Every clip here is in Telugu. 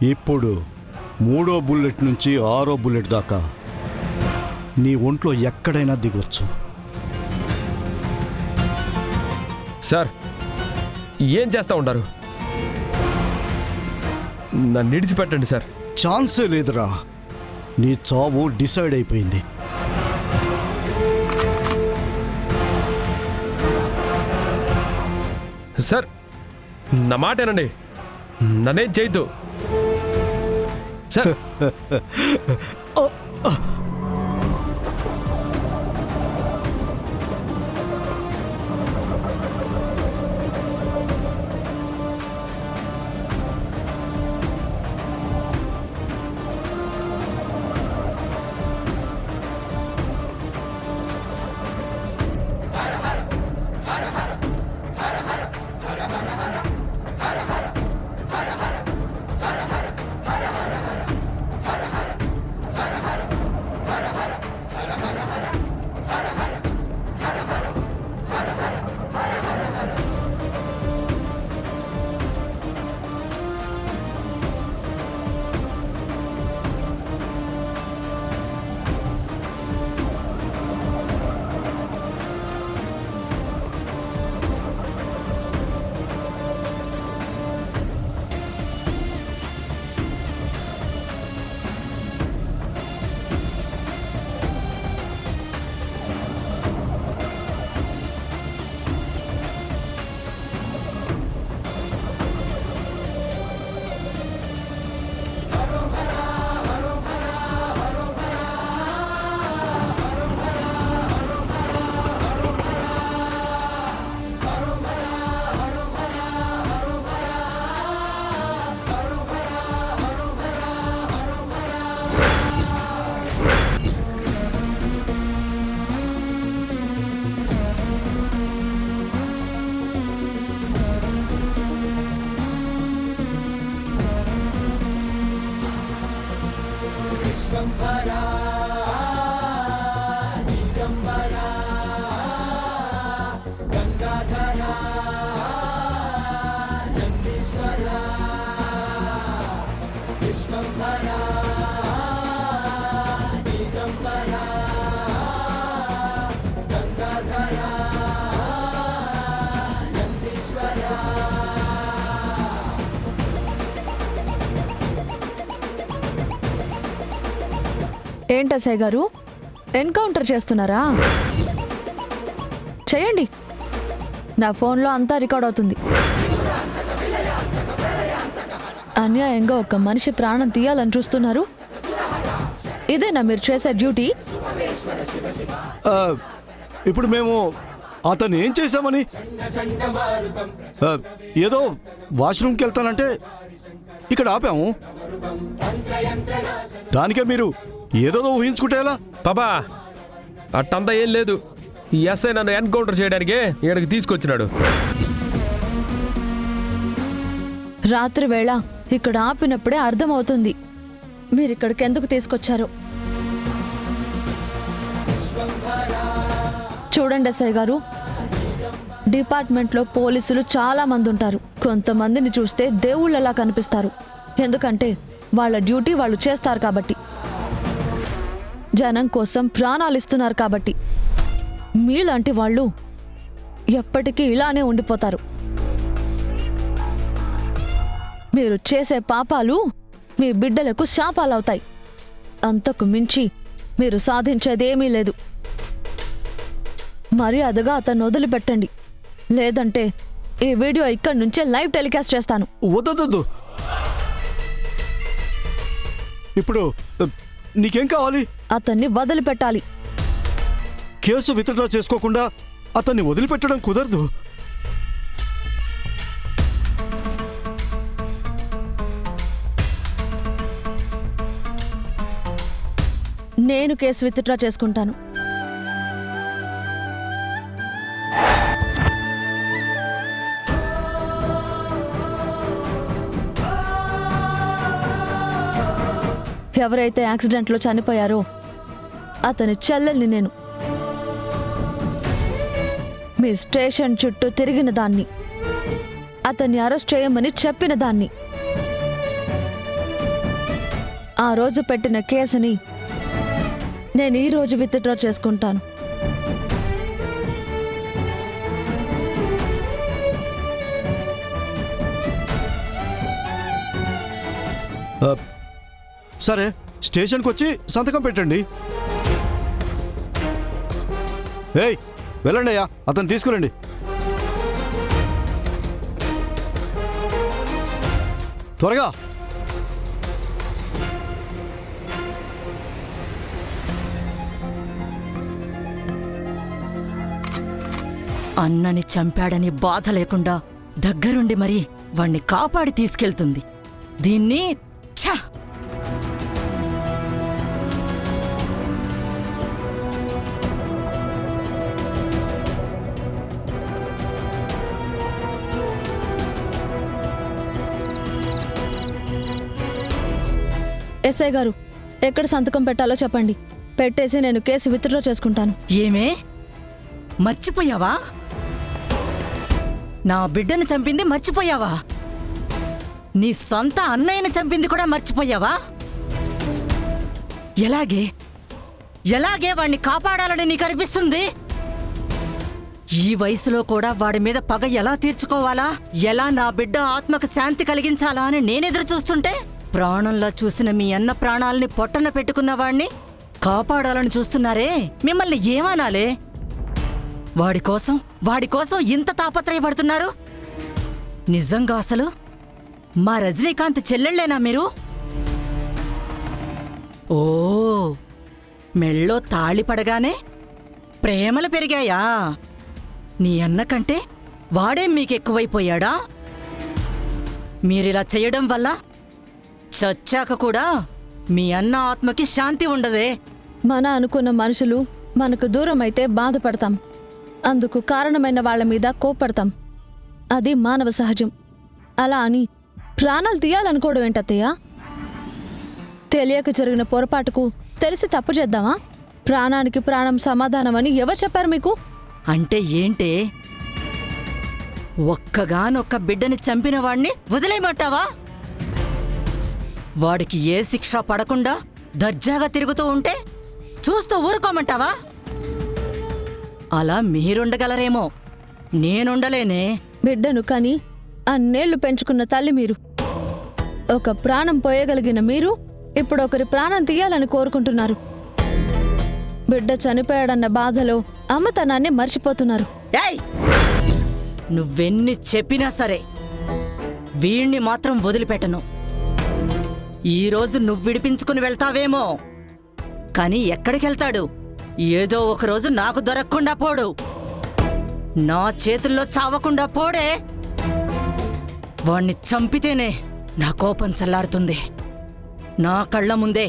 ఇప్పుడు 3వ బుల్లెట్ నుంచి 6వ బుల్లెట్ దాకా నీ ఒంట్లో ఎక్కడైనా దిగొచ్చు. సార్ ఏం చేస్తూ ఉంటారు? నన్ను విడిచిపెట్టండి సార్. ఛాన్సే లేదురా, నీ చావు డిసైడ్ అయిపోయింది. సార్ నా మాటేనండి, నన్నేం చేయొద్దు సార్. ఏంటసయ్య గారు, ఎన్కౌంటర్ చేస్తున్నారా? చేయండి, నా ఫోన్లో అంతా రికార్డ్ అవుతుంది. అన్యాయంగా ఒక మనిషి ప్రాణం తీయాలని చూస్తున్నారు. ఇదేనా మీరు చేసే డ్యూటీ? ఇప్పుడు మేము అతను ఏం చేశామని? ఏదో వాష్రూమ్కి వెళ్తానంటే ఇక్కడ ఆపాము. దానికే మీరు ఏదో ఊహించుకుంటే ఎలా? పాపా అట్టంతా ఏం లేదు. ఈ ఎస్ఐ నన్ను ఎన్కౌంటర్ చేయడానికే ఇక్కడికి తీసుకొచ్చినాడు. రాత్రి వేళ ఇక్కడ ఆపినప్పుడే అర్థమవుతుంది మీరు ఇక్కడికి ఎందుకు తీసుకొచ్చారో. చూడండి ఎస్ఐ గారు, డిపార్ట్మెంట్లో పోలీసులు చాలా మంది ఉంటారు. కొంతమందిని చూస్తే దేవుళ్ళలా కనిపిస్తారు. ఎందుకంటే వాళ్ళ డ్యూటీ వాళ్ళు చేస్తారు కాబట్టి, జనం కోసం ప్రాణాలు ఇస్తున్నారు కాబట్టి. మీలాంటి వాళ్ళు ఎప్పటికీ ఇలానే ఉండిపోతారు. మీరు చేసే పాపాలు మీ బిడ్డలకు శాపాలవుతాయి. అంతకు మించి మీరు సాధించేదేమీ లేదు. మర్యాదగా అతన్ని వదిలిపెట్టండి, లేదంటే ఈ వీడియో ఇక్కడి నుంచే లైవ్ టెలికాస్ట్ చేస్తాను. వద్దు, ఇప్పుడు నీకేం కావాలి? అతన్ని వదిలిపెట్టాలి. కేసు విత్డ్రా చేసుకోకుండా అతన్ని వదిలిపెట్టడం కుదరదు. నేను కేసు విత్డ్రా చేసుకుంటాను. ఎవరైతే యాక్సిడెంట్లో చనిపోయారో అతని చెల్లెల్ని నేను. మీ స్టేషన్ చుట్టూ తిరిగిన దాన్ని, అతన్ని అరెస్ట్ చేయమని చెప్పిన దాన్ని. ఆ రోజు పెట్టిన కేసుని నేను ఈ రోజు విత్డ్రా చేసుకుంటాను. సరే, స్టేషన్కి వచ్చి సంతకం పెట్టండి. ఏయ్, వెళ్ళండి అయ్యా, అతను తీసుకురండి. త్వరగా. అన్నని చంపాడని బాధ లేకుండా దగ్గరుండి మరి వాణ్ణి కాపాడి తీసుకెళ్తుంది. దీన్ని ఛ! ఎస్ఐ గారు, ఎక్కడ సంతకం పెట్టాలో చెప్పండి. పెట్టేసి నేను కేసు విత్డ్రా చేసుకుంటాను. ఏమే మర్చిపోయావా? నా బిడ్డను చంపింది మర్చిపోయావా? నీ సొంత అన్నయ్యని చంపింది కూడా మర్చిపోయావా? ఎలాగే వాణ్ణి కాపాడాలని నీకు అనిపిస్తుంది? ఈ వయసులో కూడా వాడి మీద పగ ఎలా తీర్చుకోవాలా, ఎలా నా బిడ్డ ఆత్మకు శాంతి కలిగించాలా అని నేనెదురు చూస్తుంటే, ప్రాణంలా చూసిన మీ అన్న ప్రాణాలని పొట్టన పెట్టుకున్న వాణ్ణి కాపాడాలని చూస్తున్నారే, మిమ్మల్ని ఏమనాలే? వాడి కోసం ఇంత తాపత్రయపడుతున్నారు? నిజంగా అసలు మా రజనీకాంత్ చెల్లెళ్ళేనా మీరు? ఓ, మెళ్ళో తాళి పడగానే ప్రేమలు పెరిగాయా? నీ అన్న కంటే వాడేం మీకెక్కువైపోయాడా? మీరిలా చేయడం వల్ల చచ్చాక కూడా మీ అన్న ఆత్మకి శాంతి ఉండదే. మన అనుకున్న మనుషులు మనకు దూరం అయితే బాధపడతాం, అందుకు కారణమైన వాళ్ళ మీద కోప్పడతాం. అది మానవ సహజం. అలా అని ప్రాణాలు తీయాలనుకోవడం ఏంటత్తయ్య? తెలియక జరిగిన పొరపాటుకు తెలిసి తప్పు చేద్దామా? ప్రాణానికి ప్రాణం సమాధానం అని ఎవరు చెప్పారు మీకు? అంటే ఏంటే? ఒక్కగానొక్క బిడ్డని చంపిన వాణ్ణి వదిలేయమంటావా? వాడికి ఏ శిక్ష పడకుండా దర్జాగా తిరుగుతూ ఉంటే చూస్తూ ఊరుకోమంటావా? అలా మీరుండగలరేమో, నేనుండలేనే. బిడ్డను కని అన్నేళ్లు పెంచుకున్న తల్లి మీరు. ఒక ప్రాణం పోయగలిగిన మీరు ఇప్పుడు ఒకరి ప్రాణం తీయాలని కోరుకుంటున్నారు. బిడ్డ చనిపోయాడన్న బాధలో అమ్మతనాన్ని మర్చిపోతున్నారు. ఏయ్! నువ్వెన్ని చెప్పినా సరే వీణ్ణి మాత్రం వదిలిపెట్టను. ఈరోజు నువ్వు విడిపించుకుని వెళ్తావేమో, కానీ ఎక్కడికెళ్తాడు? ఏదో ఒకరోజు నాకు దొరకకుండా పోడు, నా చేతుల్లో చావకుండా పోడే. వాణ్ణి చంపితేనే నా కోపం చల్లారుతుంది. నా కళ్ళ ముందే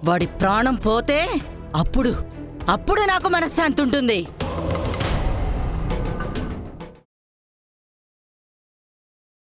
వాడి ప్రాణం పోతే అప్పుడు నాకు మనశ్శాంతి ఉంటుంది.